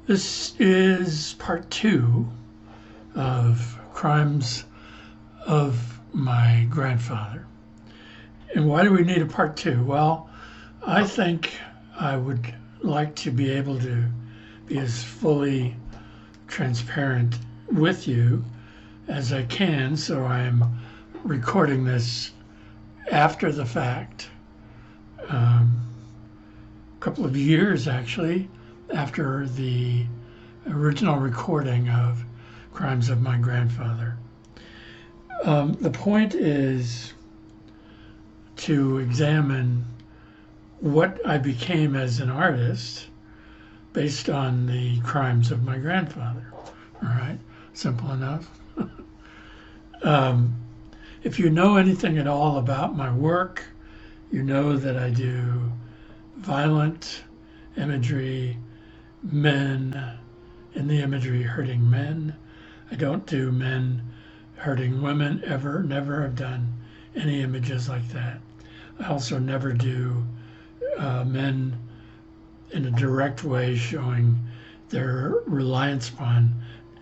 This is part two of Crimes of My Grandfather. And why do we need a part two? Well, I think I would like to be able to be as fully transparent with you as I can, so I'm recording this after the fact, a couple of years actually after the original recording of Crimes of My Grandfather. The point is to examine what I became as an artist based on the crimes of my grandfather. All right, simple enough. If you know anything at all about my work, you know that I do violent imagery, men in the imagery hurting men. I don't do men hurting women ever, never have done any images like that. I also never do men in a direct way showing their reliance upon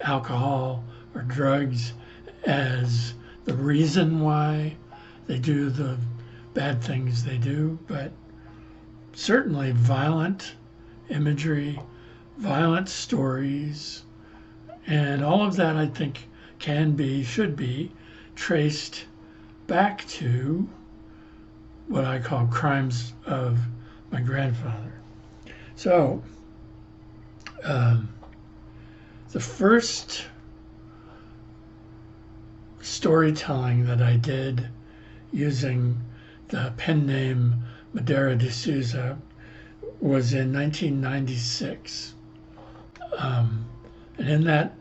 alcohol or drugs as the reason why they do the bad things they do, but certainly violent imagery, violent stories, and all of that I think should be traced back to what I call crimes of my grandfather. So, the first storytelling that I did using the pen name Madeira Desouza was in 1996. And in that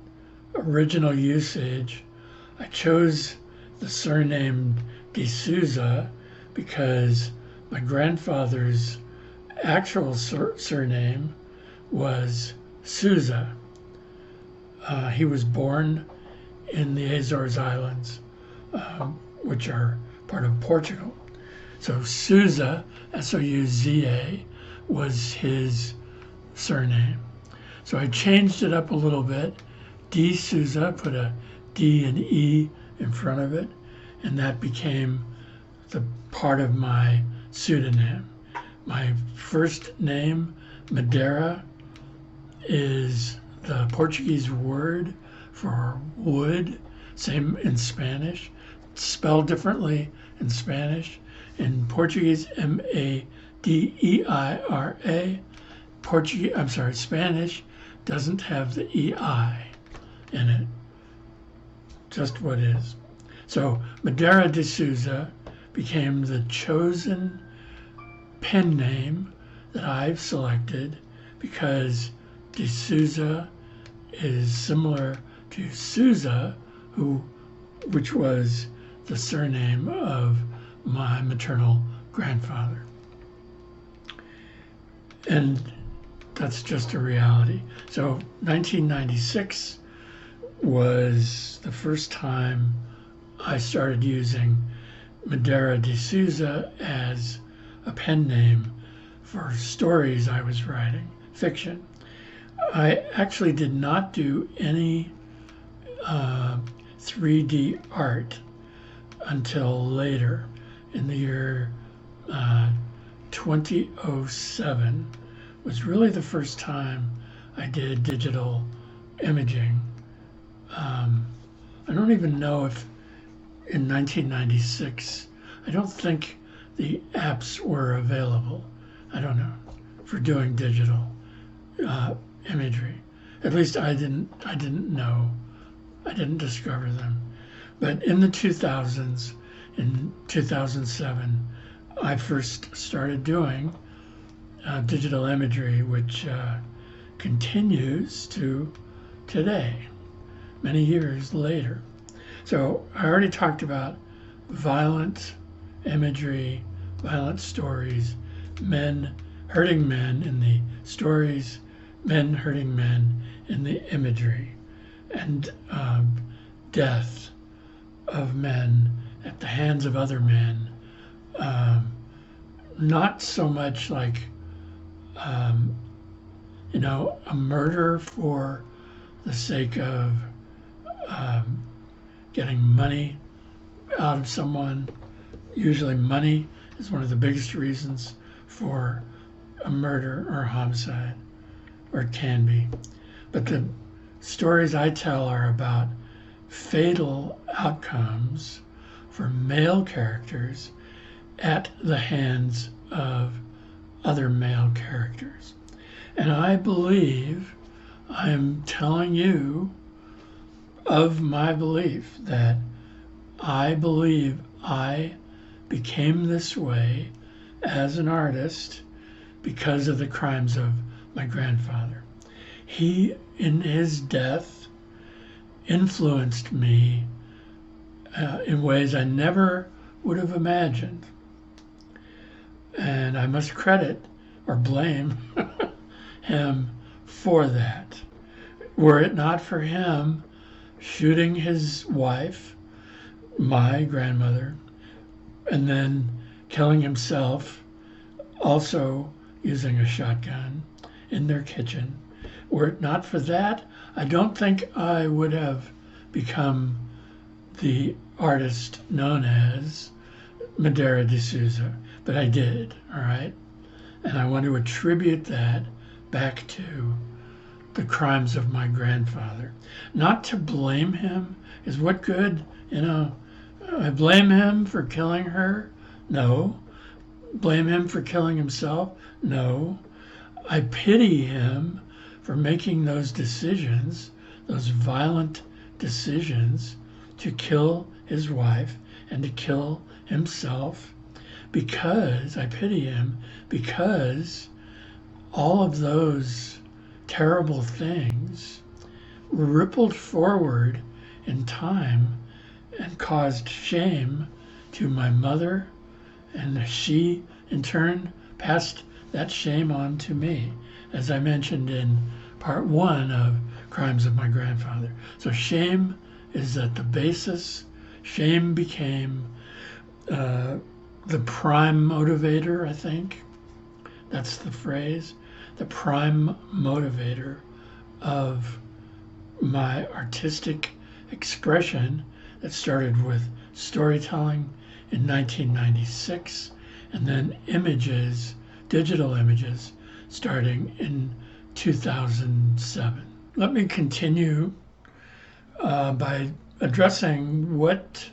original usage, I chose the surname Desouza because my grandfather's actual surname was Souza. He was born in the Azores Islands, which are part of Portugal. So Souza, S-O-U-Z-A, was his surname. So I changed it up a little bit. Desouza, put a D and E in front of it, and that became the part of my pseudonym. My first name, Madeira, is the Portuguese word for wood, same in Spanish, spelled differently in Spanish. In Portuguese, Madeira. Spanish doesn't have the EI in it, just what is. So Madeira Desouza became the chosen pen name that I've selected because Desouza is similar to Souza, which was the surname of my maternal grandfather. And that's just a reality. So 1996 was the first time I started using Madeira Desouza as a pen name for stories I was writing, fiction. I actually did not do any 3D art until later. In the year 2007 was really the first time I did digital imaging. I don't even know if in 1996, I don't think the apps were available. I don't know, for doing digital imagery. At least I didn't know. I didn't discover them. But in the 2000s, in 2007, I first started doing digital imagery, which continues to today, many years later. So I already talked about violent imagery, violent stories, men hurting men in the stories, men hurting men in the imagery, and death of men at the hands of other men. Not so much like a murder for the sake of getting money out of someone. Usually money is one of the biggest reasons for a murder or a homicide, or it can be. But the stories I tell are about fatal outcomes for male characters at the hands of other male characters. And I believe I'm telling you of my belief that I believe I became this way as an artist because of the crimes of my grandfather. He, in his death, influenced me in ways I never would have imagined. And I must credit or blame him for that. Were it not for him shooting his wife, my grandmother, and then killing himself, also using a shotgun in their kitchen, were it not for that, I don't think I would have become the artist known as Madeira Desouza, but I did, all right? And I want to attribute that back to the crimes of my grandfather. Not to blame him, is what good, I blame him for killing her? No. Blame him for killing himself? No. I pity him for making those decisions, those violent decisions to kill his wife and to kill himself, because I pity him because all of those terrible things rippled forward in time and caused shame to my mother, and she in turn passed that shame on to me, as I mentioned in part 1 of Crimes of My Grandfather. So shame is at the basis. Shame became the prime motivator, I think. That's the phrase. The prime motivator of my artistic expression that started with storytelling in 1996, and then images, digital images, starting in 2007. Let me continue by addressing what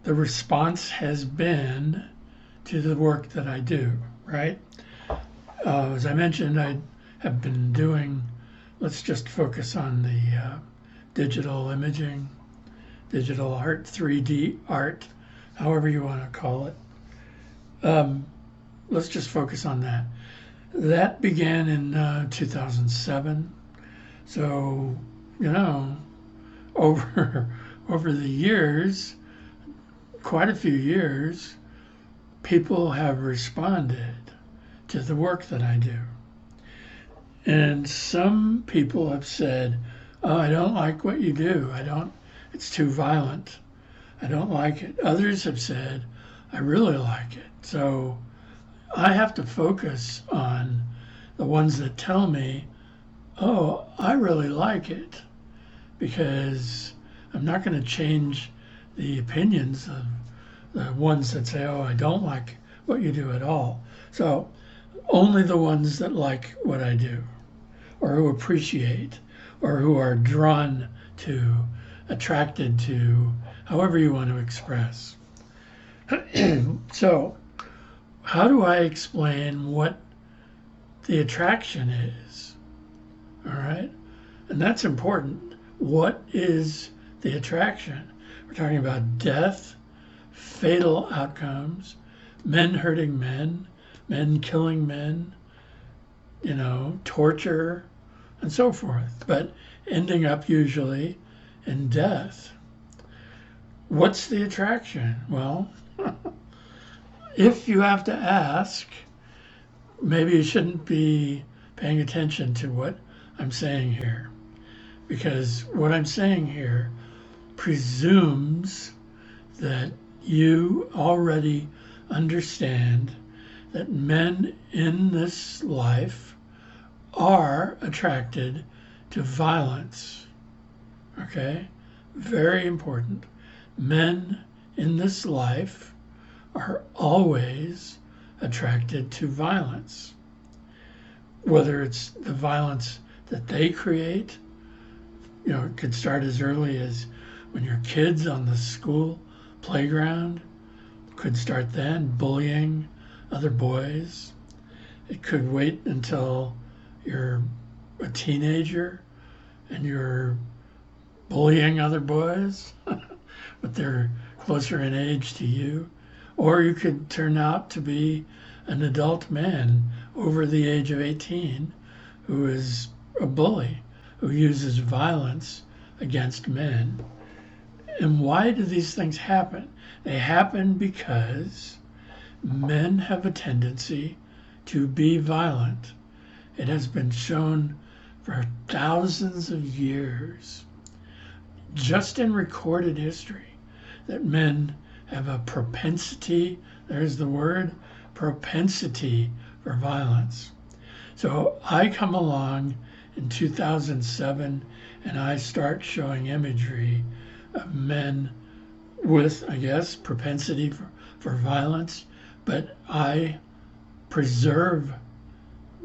the response has been to the work that I do, right? As I mentioned, I have been doing, let's just focus on the digital imaging, digital art, 3D art, however you want to call it. Let's just focus on that. That began in 2007. So, over the years, quite a few years, people have responded to the work that I do. And some people have said, oh, I don't like what you do. It's too violent. I don't like it. Others have said, I really like it. So I have to focus on the ones that tell me, oh, I really like it, because I'm not going to change the opinions of the ones that say, oh, I don't like what you do at all. So only the ones that like what I do, or who appreciate, or who are drawn to, attracted to, however you want to express. So how do I explain what the attraction is? All right? And that's important. What is the attraction? We're talking about death, fatal outcomes, men hurting men, men killing men, torture, and so forth, but ending up usually in death. What's the attraction? Well, if you have to ask, maybe you shouldn't be paying attention to what I'm saying here, because what I'm saying here presumes that you already understand that men in this life are attracted to violence. Okay? Very important. Men in this life are always attracted to violence. Whether it's the violence that they create, it could start as early as when your kid's on the school playground, could start then, bullying other boys. It could wait until you're a teenager and you're bullying other boys, but they're closer in age to you. Or you could turn out to be an adult man over the age of 18 who is a bully, who uses violence against men. And why do these things happen? They happen because men have a tendency to be violent. It has been shown for thousands of years, just in recorded history, that men have a propensity, there's the word, propensity for violence. So I come along in 2007 and I start showing imagery of men with, I guess, propensity for violence, but I preserve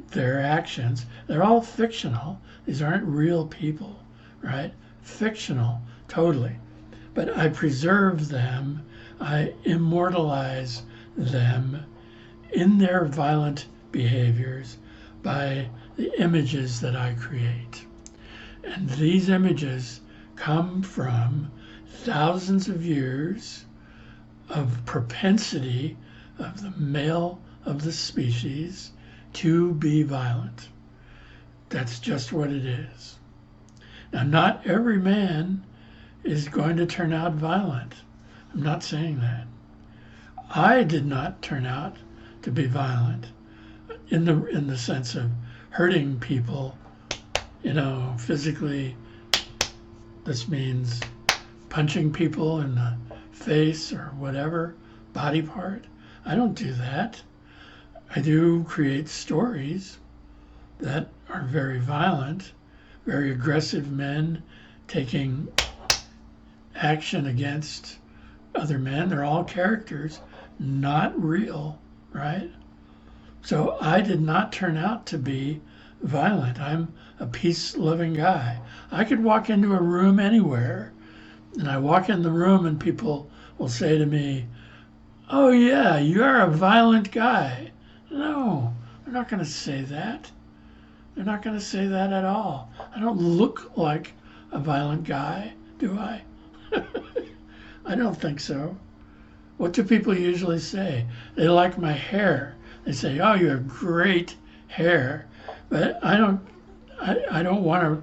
their actions. They're all fictional. These aren't real people, right? Fictional, totally. But I preserve them, I immortalize them in their violent behaviors by the images that I create. And these images come from thousands of years of propensity of the male of the species to be violent. That's just what it is. Now, not every man is going to turn out violent. I'm not saying that. I did not turn out to be violent in the sense of hurting people, physically. This means punching people in the face or whatever, body part. I don't do that. I do create stories that are very violent, very aggressive men taking action against other men. They're all characters, not real, right? So I did not turn out to be violent. I'm a peace-loving guy. I could walk into a room anywhere, and I walk in the room and people will say to me, "Oh yeah, you're a violent guy." No, they're not going to say that. They're not going to say that at all. I don't look like a violent guy, do I? I don't think so. What do people usually say? They like my hair. They say, "Oh, you have great hair." But I don't want to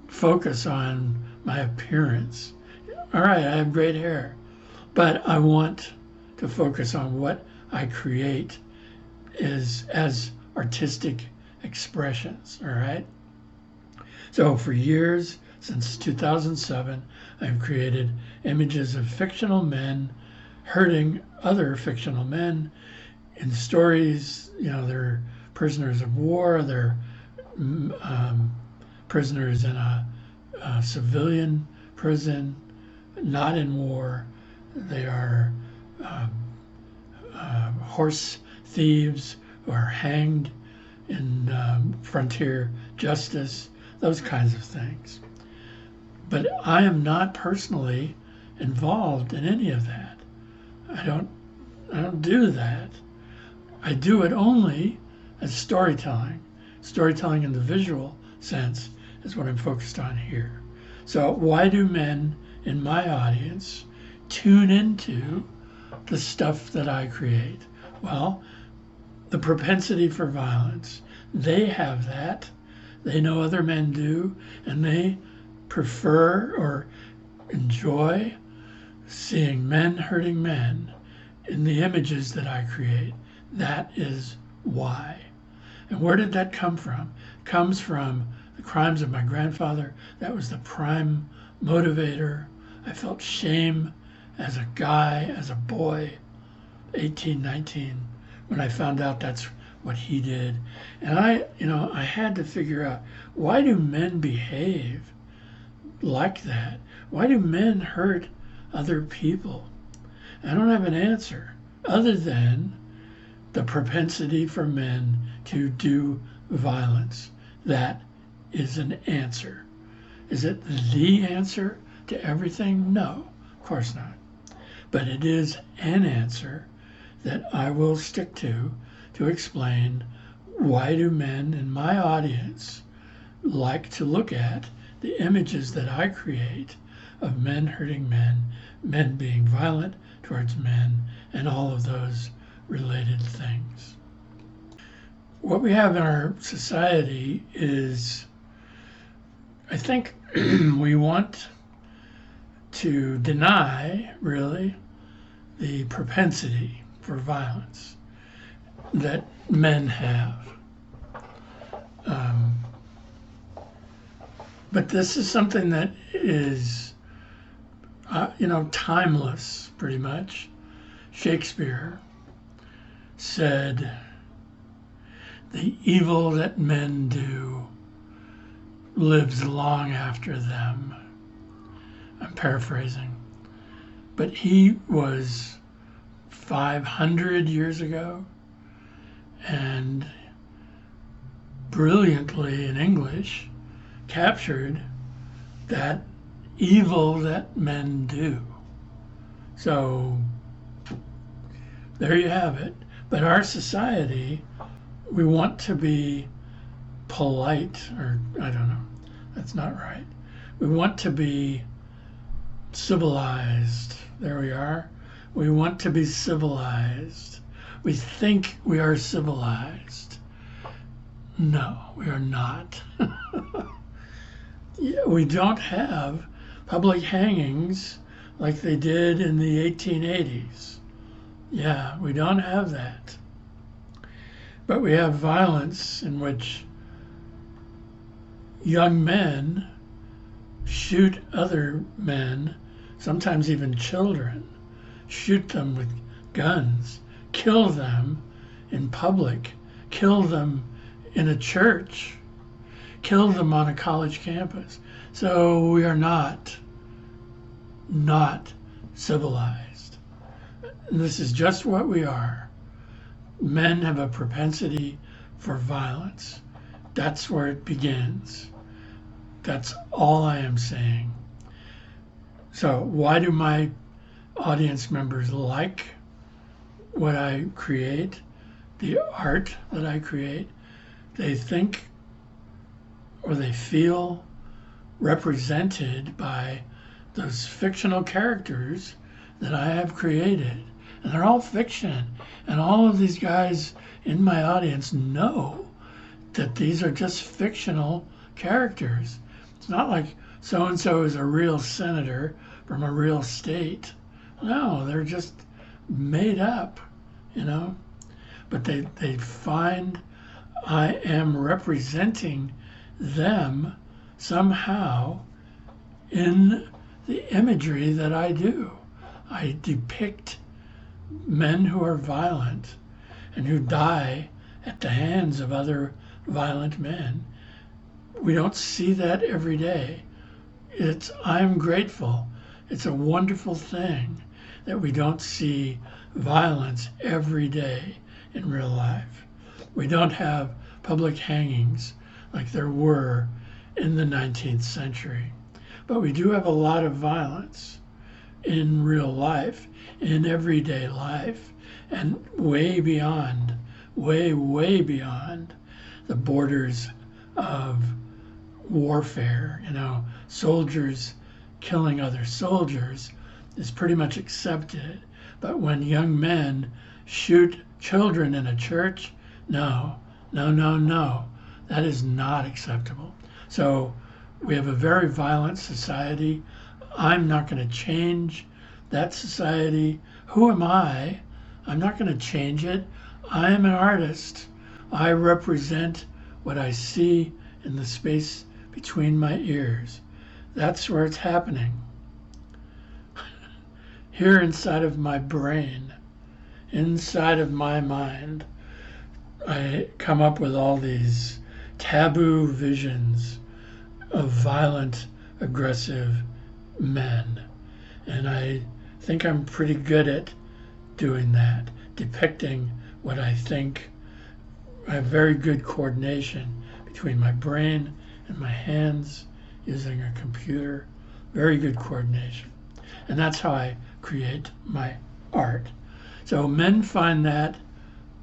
focus on my appearance. All right, I have great hair, but I want to focus on what I create as artistic expressions, all right? So for years, since 2007, I've created images of fictional men hurting other fictional men in stories. They're prisoners of war, they're prisoners in a civilian prison, not in war. They are horse thieves who are hanged in frontier justice, those kinds of things. But I am not personally involved in any of that. I don't do that. I do it only as storytelling. Storytelling in the visual sense is what I'm focused on here. So why do men in my audience tune into the stuff that I create? Well, the propensity for violence. They have that. They know other men do, and they prefer or enjoy seeing men hurting men in the images that I create. That is why. And where did that come from? It comes from the crimes of my grandfather. That was the prime motivator. I felt shame as a guy, as a boy, 18, 19, when I found out that's what he did. And I had to figure out, why do men behave like that? Why do men hurt other people? I don't have an answer other than the propensity for men to do violence. That is an answer. Is it the answer to everything? No, of course not. But it is an answer that I will stick to explain why do men in my audience like to look at the images that I create of men hurting men, men being violent towards men, and all of those related things. What we have in our society is, I think we want to deny, really, the propensity for violence that men have. But this is something that is, timeless, pretty much. Shakespeare said, "The evil that men do lives long after them." I'm paraphrasing. But he was 500 years ago, and brilliantly in English captured that evil that men do. So there you have it. But our society, we want to be polite, or I don't know, that's not right. We want to be civilized. There we are. We want to be civilized. We think we are civilized. No, we are not. We don't have public hangings like they did in the 1880s. Yeah, we don't have that. But we have violence in which young men shoot other men, sometimes even children, shoot them with guns, kill them in public, kill them in a church, kill them on a college campus. So we are not civilized. And this is just what we are. Men have a propensity for violence. That's where it begins. That's all I am saying. So why do my audience members like what I create, the art that I create? They think or they feel represented by those fictional characters that I have created. And they're all fiction. And all of these guys in my audience know that these are just fictional characters. It's not like so-and-so is a real senator from a real state. No, they're just made up, But they find I am representing them somehow in the imagery that I do. I depict men who are violent and who die at the hands of other violent men. We don't see that every day. I'm grateful. It's a wonderful thing that we don't see violence every day in real life. We don't have public hangings like there were in the 19th century. But we do have a lot of violence in real life, in everyday life, and way beyond, way beyond the borders of warfare. Soldiers killing other soldiers is pretty much accepted. But when young men shoot children in a church, no. That is not acceptable. So we have a very violent society. I'm not going to change that society. Who am I? I'm not going to change it. I am an artist. I represent what I see in the space between my ears. That's where it's happening. Here inside of my brain, inside of my mind, I come up with all these taboo visions of violent, aggressive men. And I think I'm pretty good at doing that, depicting what I think. I have very good coordination between my brain and my hands using a computer. Very good coordination. And that's how I create my art. So men find that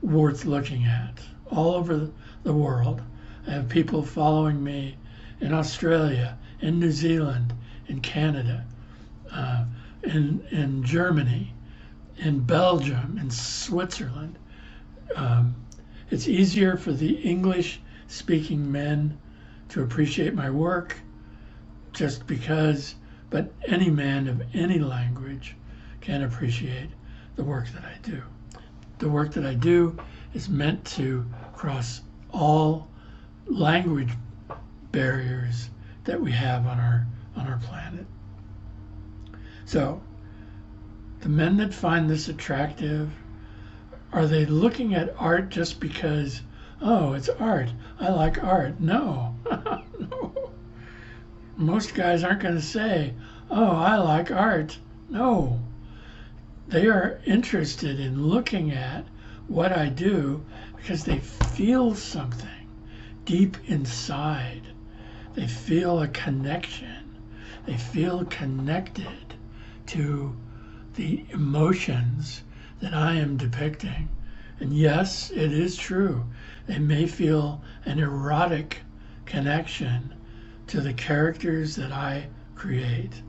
worth looking at all over the world. I have people following me in Australia, in New Zealand, in Canada, in Germany, in Belgium, in Switzerland. It's easier for the English-speaking men to appreciate my work just because, but any man of any language can appreciate the work that I do. The work that I do is meant to cross all language barriers that we have on our planet. So, the men that find this attractive, are they looking at art just because, oh, it's art, I like art? No. No. Most guys aren't going to say, oh, I like art. No. They are interested in looking at what I do because they feel something deep inside. They feel a connection. They feel connected to the emotions that I am depicting. And yes, it is true. They may feel an erotic connection to the characters that I create.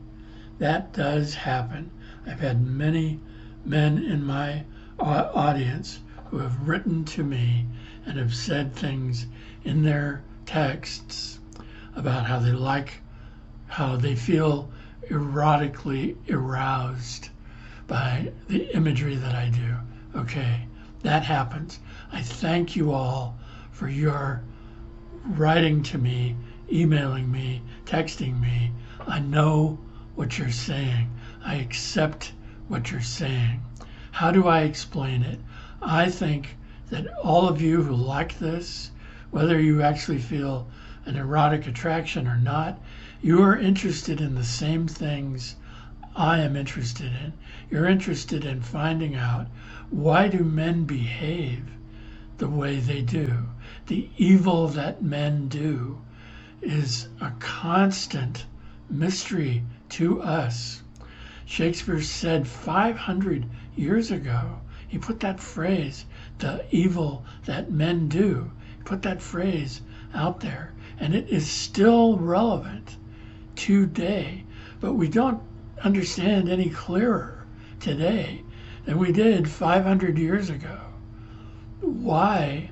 That does happen. I've had many men in my audience who have written to me and have said things in their texts about how they feel erotically aroused by the imagery that I do. Okay, that happens. I thank you all for your writing to me, emailing me, texting me. I know what you're saying. I accept what you're saying. How do I explain it? I think that all of you who like this, whether you actually feel an erotic attraction or not, you are interested in the same things I am interested in. You're interested in finding out, why do men behave the way they do? The evil that men do is a constant mystery to us. Shakespeare said 500 years ago, he put that phrase, the evil that men do, he put that phrase out there, and it is still relevant today. But we don't understand any clearer today than we did 500 years ago. Why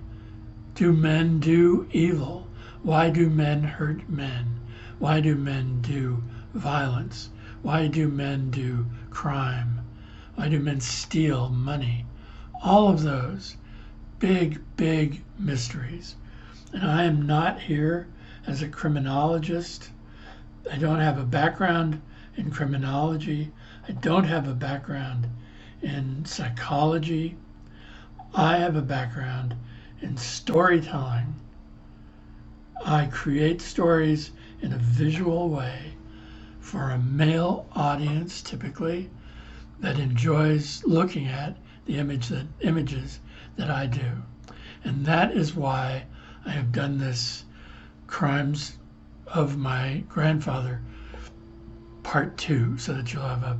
do men do evil? Why do men hurt men? Why do men do violence? Why do men do crime? Why do men steal money? All of those big, big mysteries. And I am not here as a criminologist. I don't have a background in criminology. I don't have a background in psychology. I have a background in storytelling. I create stories in a visual way for a male audience, typically, that enjoys looking at the images that I do. And that is why I have done this Crimes of My Grandfather Part 2, so that you'll have a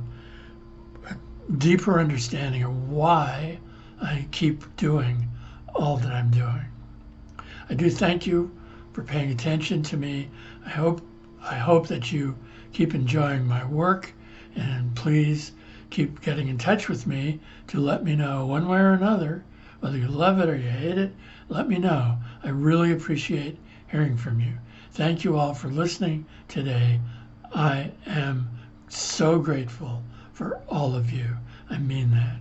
deeper understanding of why I keep doing all that I'm doing. I do thank you for paying attention to me. I hope that you keep enjoying my work, and please keep getting in touch with me to let me know one way or another, whether you love it or you hate it. Let me know. I really appreciate hearing from you. Thank you all for listening today. I am so grateful for all of you. I mean that.